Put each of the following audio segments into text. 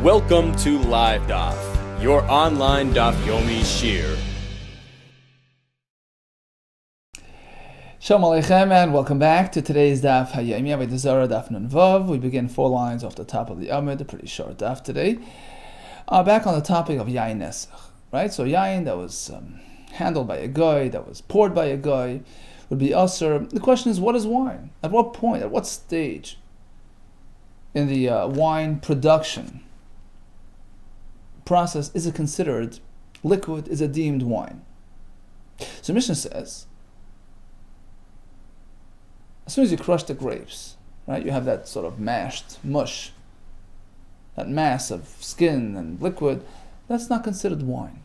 Welcome to LiveDaf, your online Daf Yomi Shir. Shalom Aleichem and welcome back to today's Daf Avodah Zarah Daf Nun Vav. We begin 4 lines off the top of the Amud, a pretty short Daf today. Back on the topic of Yain Nesach, right? So Yain that was handled by a guy, that was poured by a guy, would be Asr. The question is, what is wine? At what point, at what stage in the wine production process is it considered liquid, is it deemed wine? So Mishnah says, as soon as you crush the grapes, right, you have that sort of mashed mush, that mass of skin and liquid, that's not considered wine.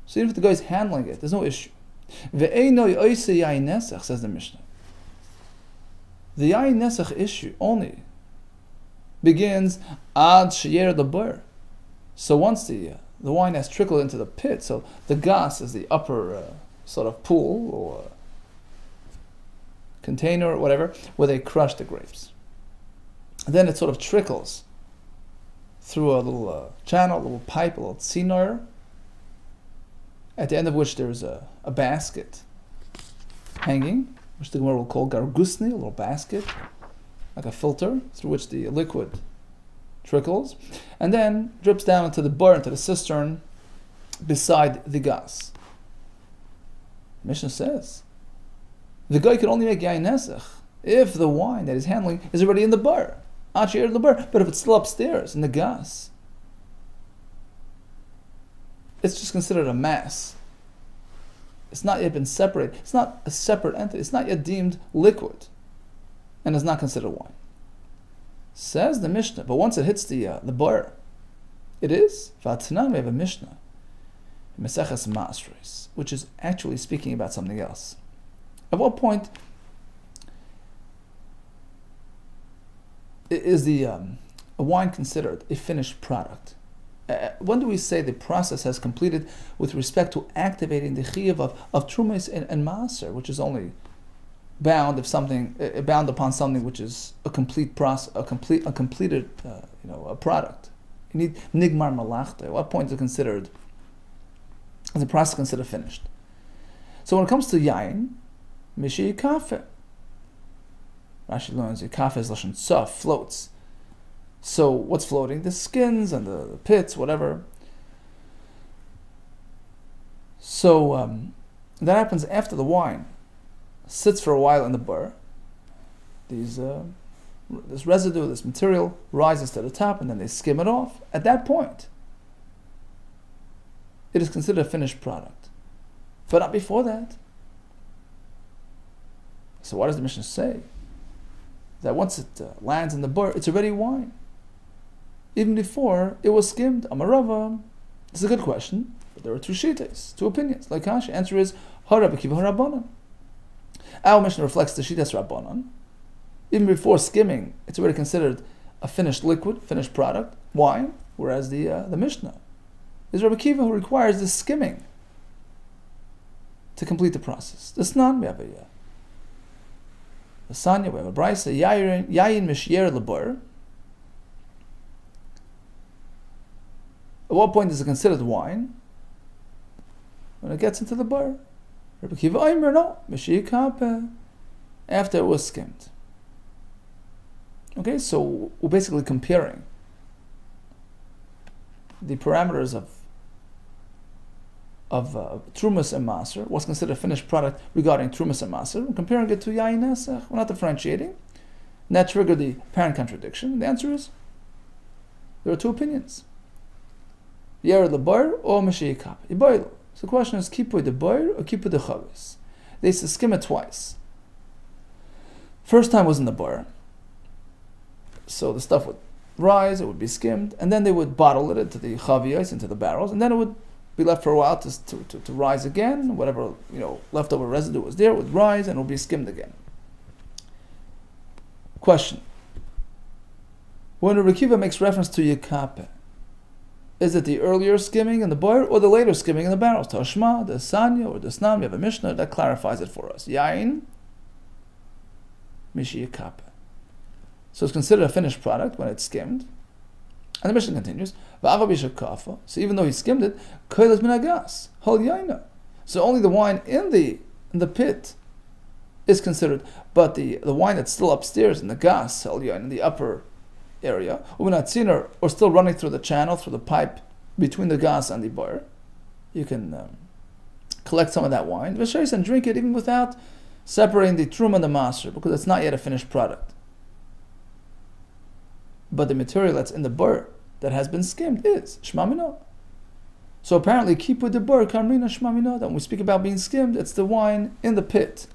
So even if the guy is handling it, there's no issue. Says the Mishnah. The Yain Nesach issue only begins ad sheyer the. So once the wine has trickled into the pit, so the gas is the upper sort of pool or container or whatever, where they crush the grapes. And then it sort of trickles through a little channel, a little pipe, a little tzinor, at the end of which there's a basket hanging, which the Gemara will call gargusni, a little basket, like a filter, through which the liquid trickles, and then drips down into the bar, into the cistern, beside the gas. Mishnah says, the guy can only make Yain Nesach if the wine that he's handling is already in the bar, but if it's still upstairs in the gas, it's just considered a mass. It's not yet been separated. It's not a separate entity. It's not yet deemed liquid, and is not considered wine. Says the Mishnah, but once it hits the bar, it is. V'atanan, we have a Mishnah, Meseches Masros, which is actually speaking about something else. At what point is a wine considered a finished product? When do we say the process has completed with respect to activating the chiyuv of trumas and maaser, which is only bound upon something which is a complete process, a completed a product? You need nigmar malachta. At what point is the process considered finished? So when it comes to yain, mishi kafe. Rashi learns the kafe is lashon tzaf, floats. So what's floating? The skins and the pits, whatever. So that happens after the wine sits for a while in the bar. This residue, this material rises to the top, and then they skim it off. At that point, it is considered a finished product, but not before that. So what does the Mishnah say? That once it lands in the bar, it's already wine, even before it was skimmed. Amarava. This is a good question, but there are two shitas, two opinions. Like Kashi, answer is Hara b'kiva harabanan. Our Mishnah reflects the shitas rabbanan. Even before skimming, it's already considered a finished liquid, finished product, wine. Whereas the Mishnah is Rabbi Kiva, who requires the skimming to complete the process. The Snan, we have the Sanya, we have a Brisa, Yayin Mishyer Lebar. At what point is it considered wine? When it gets into the bar. Rabbi Kiva Aimer, no, Mishyer Kape, after it was skimmed. Okay, so we're basically comparing the parameters of Trumas and Maser, what's considered a finished product regarding Trumas and Maser, and comparing it to Yain Nesach. We're not differentiating. And that triggered the apparent contradiction. And the answer is, there are two opinions. Yered Lebar or Meshiyah Kap. So the question is, Kippur the Bar or Kippur the Chavis? They used to skim it twice. First time was in the bar. So the stuff would rise, it would be skimmed, and then they would bottle it into the chaviyos, into the barrels, and then it would be left for a while to rise again. Whatever leftover residue was there would rise and it would be skimmed again. Question: when Rabbi Kiva makes reference to Yekape, is it the earlier skimming in the bar or the later skimming in the barrels? Tashma, the Sanya, or the Snam? We have a Mishnah that clarifies it for us. Yain, Mishi Yekape. So it's considered a finished product when it's skimmed. And the Mishnah continues, so even though he skimmed it, koilas min hagas, hol yaina. So only the wine in the pit is considered, but the wine that's still upstairs in the gas, hol yaina, in the upper area, or still running through the channel, through the pipe between the gas and the bar, you can collect some of that wine, and drink it even without separating the truma and the maser, because it's not yet a finished product. But the material that's in the bar that has been skimmed is shmamino. So apparently, keep with the bar kamrina shmamino. That when we speak about being skimmed, it's the wine in the pit.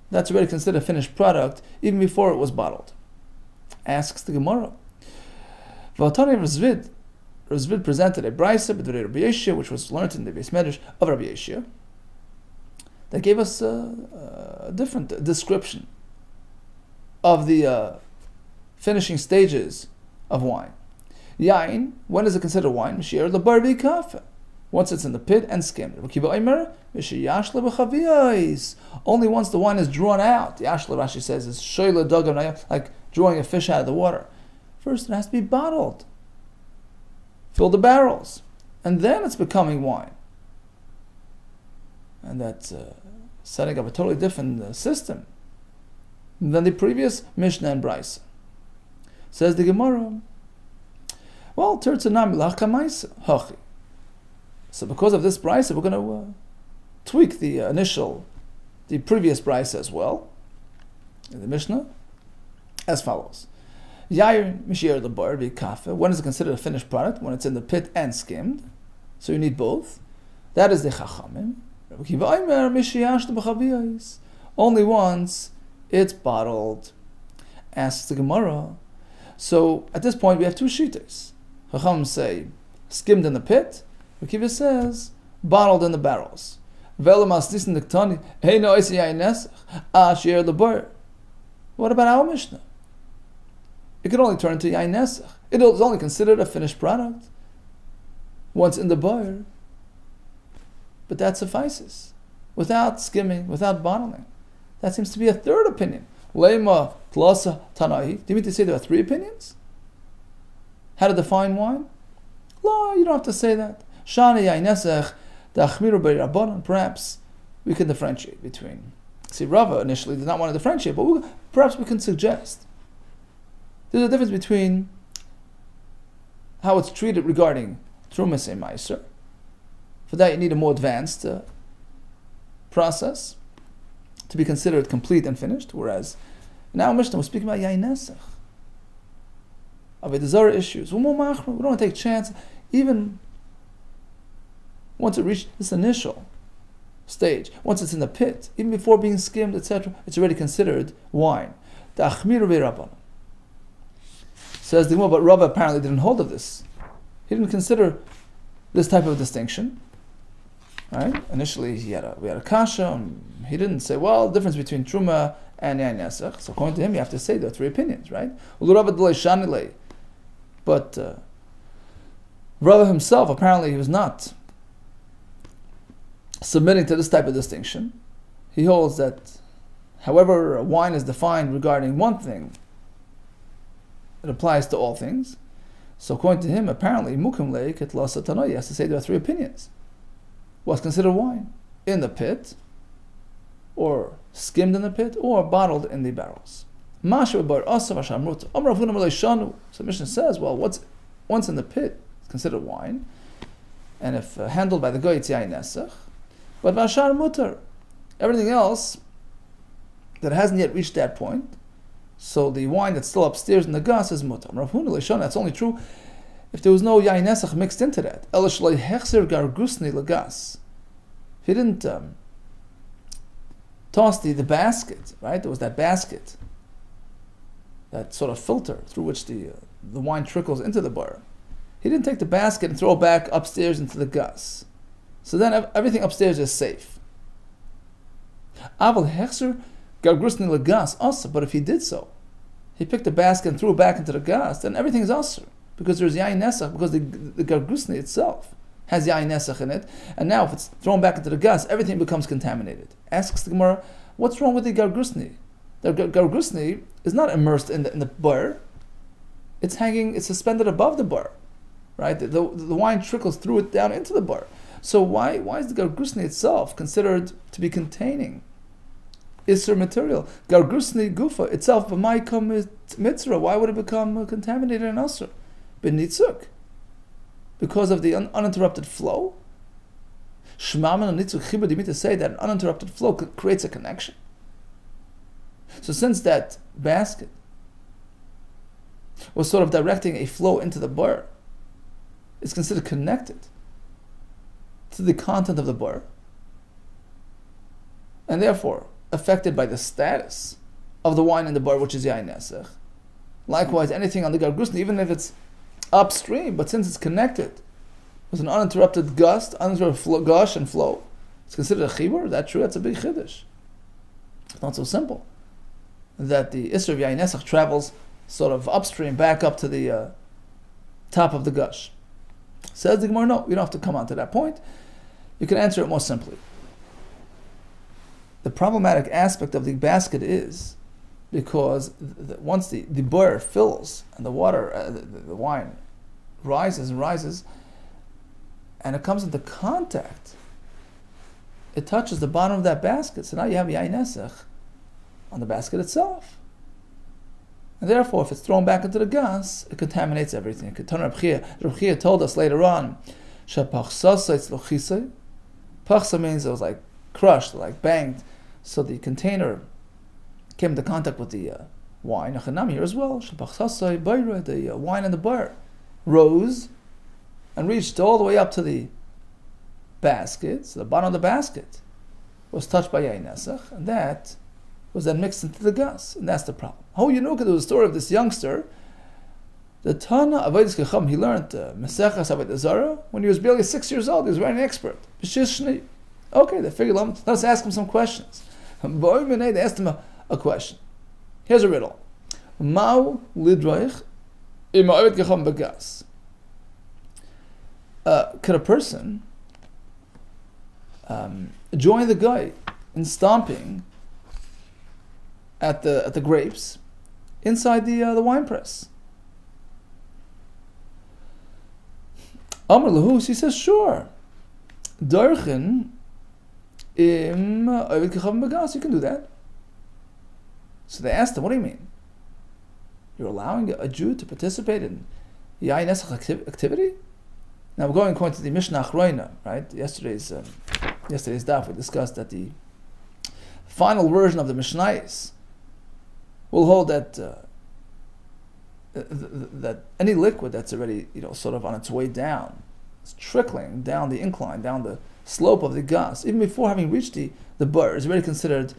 That's already considered a finished product even before it was bottled. Asks the Gemara. V'atani Razvid presented a brisa b'drei Rabbi Yeshia, which was learned in the Beis Medrash of Rabbi Yeshia, that gave us a different description of the finishing stages of wine. Yain, when is it considered wine? Mishir lebar v'kafe, once it's in the pit and skimmed. Only once the wine is drawn out. The Ashla Rashi says is shoyle dogam, like drawing a fish out of the water. First, it has to be bottled, fill the barrels, and then it's becoming wine. And that's setting up a totally different system than the previous Mishnah and Brisa. Says the Gemara, well, so because of this Brisa, we're going to tweak the previous Brisa as well, in the Mishnah, as follows. Yair mishir the bar kafe. When is it considered a finished product? When it's in the pit and skimmed. So you need both. That is the Chachamim. Only once it's bottled. Asks the Gemara. So at this point we have two shittas. Chachamim say skimmed in the pit. Rakiva says bottled in the barrels. What about our Mishnah? It could only turn to yain nesach. It is only considered a finished product once in the bar. But that suffices, without skimming, without bottling. That seems to be a third opinion. Leima plasa tanahi. Do you mean to say there are three opinions? How to define wine? No, you don't have to say that. Shani yain nesach da'achmiru be'rabbanan. Perhaps we can differentiate between. See, Rava initially did not want to differentiate, but perhaps we can suggest. There's a difference between how it's treated regarding Trumas and Meiser. For that you need a more advanced process to be considered complete and finished, whereas now Mishnah we're speaking about Yain Nesach, Avodah Zarah issues. We don't want to take chance, even once it reached this initial stage, once it's in the pit, even before being skimmed, etc., it's already considered wine. Ta'achmiru be'rabbanan. Says the Gemara, but Rava apparently didn't hold of this. He didn't consider this type of distinction. Right? Initially, we had a kasha, and he didn't say, well, the difference between truma and yain nesach. So according to him, you have to say there are three opinions, right? But Rava himself, apparently, he was not submitting to this type of distinction. He holds that, however, wine is defined regarding one thing, it applies to all things. So according to him, apparently, mukim leik et la satanoy, he has to say there are three opinions. What's considered wine? In the pit, or skimmed in the pit, or bottled in the barrels. So Mishnah says, well, once in the pit, it's considered wine, and if handled by the goy, it's yain nesach. But vashar mutar, everything else that hasn't yet reached that point, so the wine that's still upstairs in the gas is mutar. That's only true if there was no yain nesach mixed into that. If he didn't toss the basket, right? There was that basket, that sort of filter through which the wine trickles into the bar. He didn't take the basket and throw it back upstairs into the gas. So then everything upstairs is safe. But if he did so, he picked the basket and threw it back into the gas, then everything is asr, because there's yain nesach, because the gargrusni itself has yain nesach in it, and now if it's thrown back into the gas, everything becomes contaminated. Asks the Gemara, what's wrong with the gargrusni? The gargrusni is not immersed in the bar. it's hanging, it's suspended above the bar, right? The wine trickles through it down into the bar. So why is the gargusni itself considered to be containing Isser material? Gargusni gufa itself, b'maikom mitzvah, why would it become contaminated and usr? B'nitzuk, because of the uninterrupted flow. Shmaman and nitzuk chibur dimita say that an uninterrupted flow creates a connection. So since that basket was sort of directing a flow into the bar, it's considered connected to the content of the bar, and therefore affected by the status of the wine in the bar, which is yain nesach. Likewise, anything on the gargusni, even if it's upstream, but since it's connected with an uninterrupted gush and flow, it's considered a chibur. Is that true? That's a big chiddush. It's not so simple that the Isser of yain nesach travels sort of upstream, back up to the top of the gush. Says the Gemara, no, you don't have to come on to that point. You can answer it more simply. The problematic aspect of the basket is because once the bar fills and the water, the wine rises and rises, and it comes into contact, it touches the bottom of that basket. So now you have yain nesach on the basket itself. And therefore, if it's thrown back into the gas, it contaminates everything. Reb Chia told us later on, Pachsa means it was like crushed, like banged. So the container came into contact with the wine. Achanam here as well. The wine in the bar rose and reached all the way up to the basket. So the bottom of the basket was touched by yain nesach, and that was then mixed into the gas, and that's the problem. How you know? Because there was a story of this youngster. The Tana Avodah Zarah, he learned Maseches Avodah Zarah when he was barely 6 years old. He was very an expert. Okay, they figured, let's ask him some questions. They asked him a question. Here's a riddle. Mau lidroich im Avodah Gecham begas. Could a person join the guy in stomping at the grapes inside the wine press? Amar Lahus, he says, sure. Darchen im Ovid Kechavim Begas, you can do that. So they asked him, what do you mean? You're allowing a Jew to participate in yain nesach activity? Now we're going according to the Mishnah Achroina, right? Yesterday's daf, we discussed that the final version of the Mishnayos will hold that that any liquid that's already, sort of on its way down, it's trickling down the incline, down the slope of the gas, even before having reached the bar, is already considered,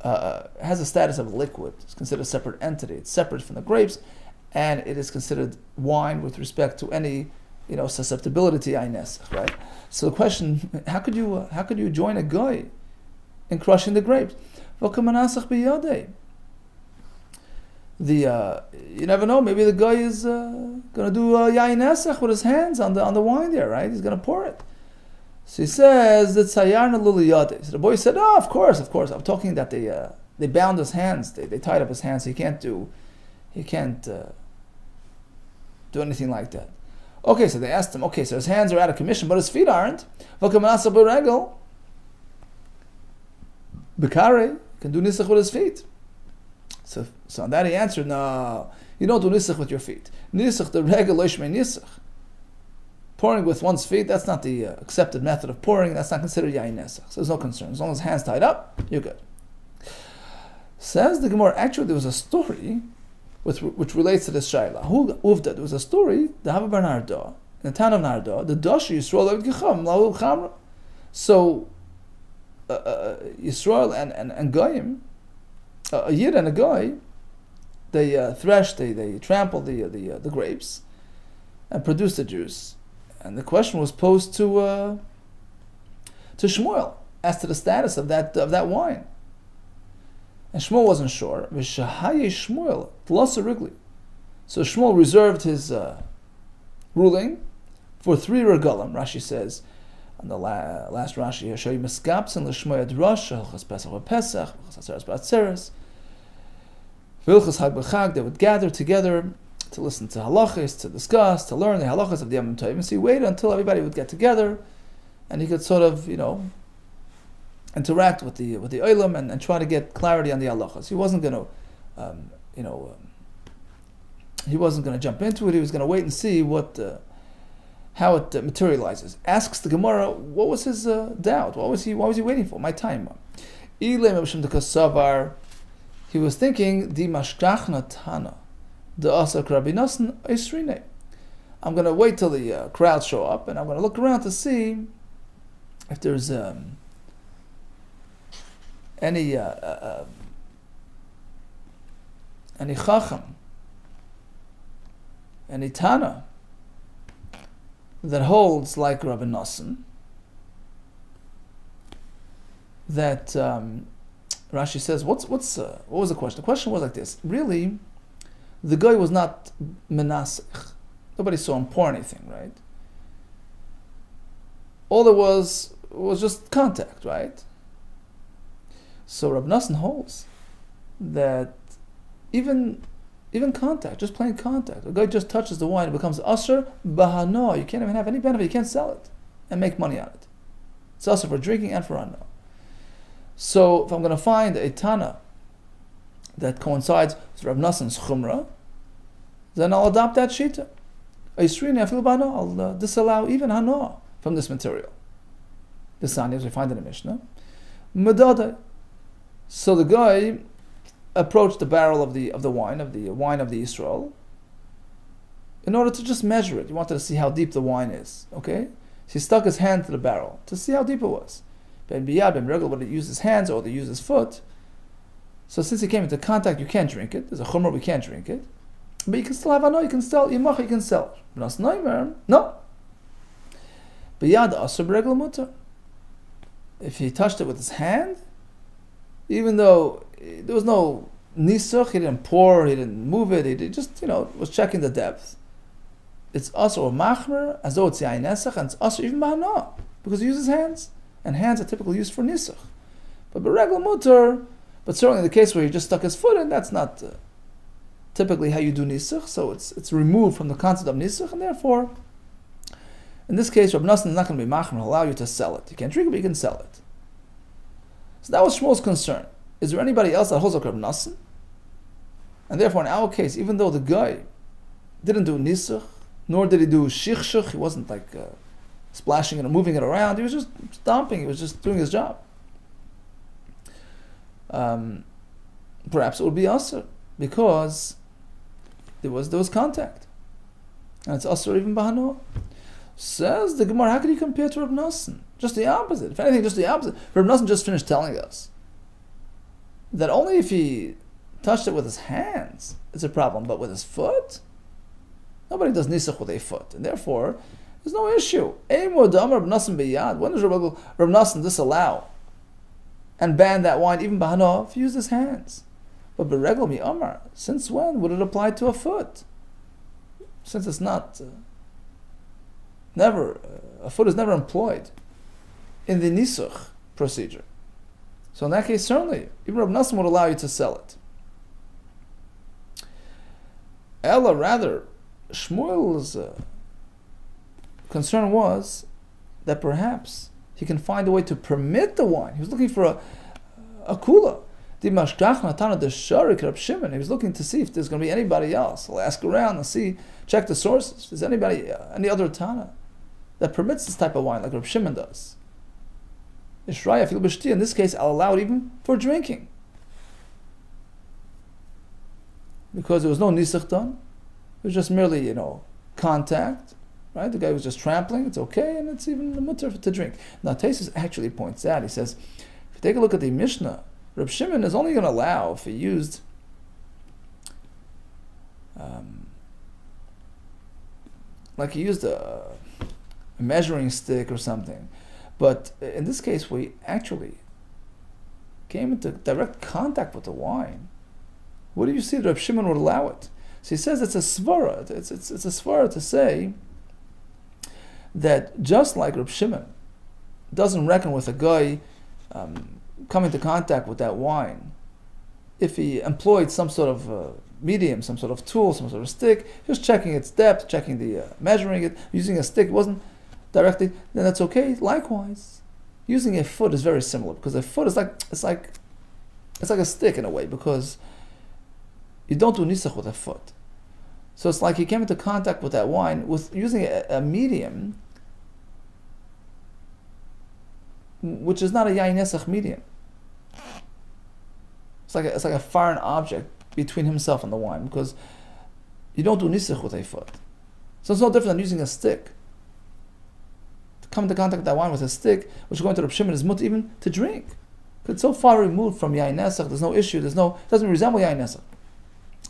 has a status of liquid. It's considered a separate entity. It's separate from the grapes, and it is considered wine with respect to any, susceptibility to yain nesach, right? So the question, how could you join a guy in crushing the grapes? You never know. Maybe the guy is going to do yain nesach with his hands on the wine there, right? He's going to pour it. So he says that sayarna luliyade. So the boy said, "Oh, of course. I'm talking that they bound his hands. They tied up his hands. So he can't do anything like that." Okay, so they asked him. Okay, so his hands are out of commission, but his feet aren't. Bekare can do nisach with his feet. So on that he answered, no, you don't do nisach with your feet. Nisach, the regel loishmei nisach. Pouring with one's feet, that's not the accepted method of pouring. That's not considered yain nesach. So there's no concern. As long as hands tied up, you're good. Says the Gemara, actually there was a story which relates to this shayla. There was a story, the Hava bar Narda, in the town of Narda, the Dashi Yisrael Ovid Gecham, La'ul Chamra. So Yisrael and Goyim, a Yid and a Goy, they threshed, they trampled the grapes and produced the juice. And the question was posed to Shmuel as to the status of that wine. And Shmuel wasn't sure. Shmuel, so Shmuel reserved his ruling for 3 regalim. Rashi says, on the last Rashi here, show you miskapsin l'shmoyad rasha hilchas pesach v'pesach hilchas atzeres b'atzeres v'hilchas hag b'chag. They would gather together to listen to halachas, to discuss, to learn the halachas of the Yom Tov. So he waited until everybody would get together, and he could sort of, interact with the olam and try to get clarity on the halachas. He wasn't going to, he wasn't going to jump into it. He was going to wait and see how it materializes. Asks the Gemara, what was his doubt? What was he waiting for? My time. He was thinking, Di mashkachna tana, the asa krabinasan eisrine. I'm going to wait till the crowds show up, and I'm going to look around to see if there's any chacham, any tana that holds like Rabbi Nosson, that Rashi says, what was the question? The question was like this: really, the guy was not menasich. Nobody saw him pour anything, right? All there was just contact, right? So Rabbi Nosson holds that even contact, just plain contact, a guy just touches the wine, it becomes asher bahano. You can't even have any benefit. You can't sell it and make money on it. It's asher for drinking and for ano. So if I'm going to find a tana that coincides with Rabbi Nosson's chumrah, then I'll adopt that shita. I'll disallow even hano from this material. The sani, as we find in the Mishnah, medada. So the guy approached the barrel of the wine of the Yisrael in order to just measure it. He wanted to see how deep the wine is. Okay, so he stuck his hand to the barrel to see how deep it was. Ben biyad, ben regel, whether he used his hands or they used his foot. So since he came into contact, you can't drink it. There's a chumrah, we can't drink it. But you can still have ano, you can sell, yimach, you can sell. No. Biyad asur b'regel mutar. If he touched it with his hand, even though there was no nisuch, he didn't pour, he didn't move it, he just, was checking the depth. It's asur or machmer, as though it's yain nesach, and it's asur even b'hana, because he uses hands, and hands are typically used for nisuch. But b'regel mutar, but certainly in the case where he just stuck his foot in, that's not typically how you do nisuch, so it's removed from the concept of nisuch, and therefore, in this case, Rabbi Nosson is not going to be machmer, allow you to sell it. You can't drink it, but you can sell it. So that was Shmuel's concern. Is there anybody else that holds like Rabbi Nosson? And therefore, in our case, even though the guy didn't do nisuch, nor did he do shichshuch, he wasn't like splashing it or moving it around, he was just stomping, he was just doing his job. Perhaps it would be asur, because there was contact. And it's asur even bahano. Says the Gemara, how can you compare to Rabbi Nosson? Just the opposite. If anything, just the opposite. Rabbi Nosson just finished telling us that only if he touched it with his hands, it's a problem, but with his foot, nobody does nisuch with a foot, and therefore, there's no issue. When does Rabbi Nosson disallow and ban that wine, even bahano, if he used his hands? But beregel mi amar, since when would it apply to a foot? Since it's not... a foot is never employed in the nisuch procedure. So in that case, certainly, even Rabbi Nosson would allow you to sell it. Ella, rather, Shmuel's concern was that perhaps he can find a way to permit the wine. He was looking for a kula. He was looking to see if there's going to be anybody else. He'll ask around and see, check the sources. If there's anybody, any other Tana that permits this type of wine, like Reb Shimon does. In this case, I'll allow it even for drinking. Because there was no nisuch done. It was just merely, contact. Right? The guy was just trampling, it's okay, and it's even the mutter to drink. Now, Taisus actually points out, he says, if you take a look at the Mishnah, Reb Shimon is only going to allow if he used like he used a measuring stick or something. But in this case, we actually came into direct contact with the wine. What do you see that Reb Shimon would allow it? So he says it's a svara. It's a svara to say that just like Reb Shimon doesn't reckon with a guy coming into contact with that wine, if he employed some sort of medium, some sort of tool, some sort of stick, just checking its depth, checking the measuring it, using a stick, wasn't directly, then that's okay. Likewise, using a foot is very similar, because a foot is like a stick in a way, because you don't do nisach with a foot. So it's like he came into contact with that wine with using a medium, which is not a yain nesach medium. It's like a foreign object between himself and the wine, because you don't do nisach with a foot. So it's no different than using a stick. To come into contact with that wine with a stick, which according to Reb Shimon is mut even to drink. Because it's so far removed from yain nesach, there's no issue, it doesn't resemble yain nesach.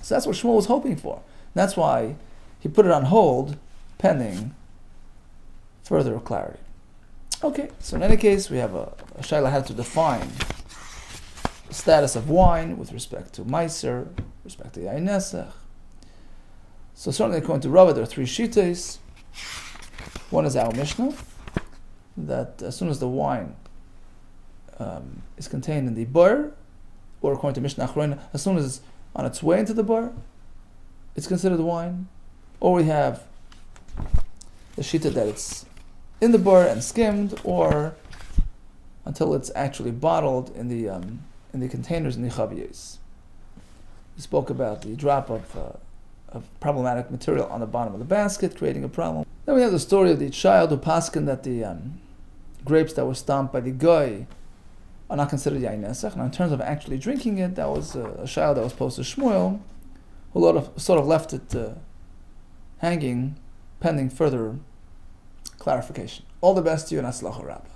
So that's what Shmuel was hoping for. That's why he put it on hold, pending further clarity. Okay, so in any case, we have a shaila had to define the status of wine with respect to meiser, with respect to yain nesach. So certainly according to Rava, there are three shitas. One is our Mishnah, that as soon as the wine is contained in the bar, or according to Mishnah Achrona, as soon as it's on its way into the bar, it's considered wine. Or we have the shita that it's in the bar and skimmed, or until it's actually bottled in the containers in the chaviyos. We spoke about the drop of problematic material on the bottom of the basket, creating a problem. Then we have the story of the child who paskin that the grapes that were stomped by the goy are not considered yain nesach. Now, in terms of actually drinking it, that was a child that was posed to Shmuel, who sort of left it hanging, pending further clarification. All the best to you, and Atzlacha Rabbah.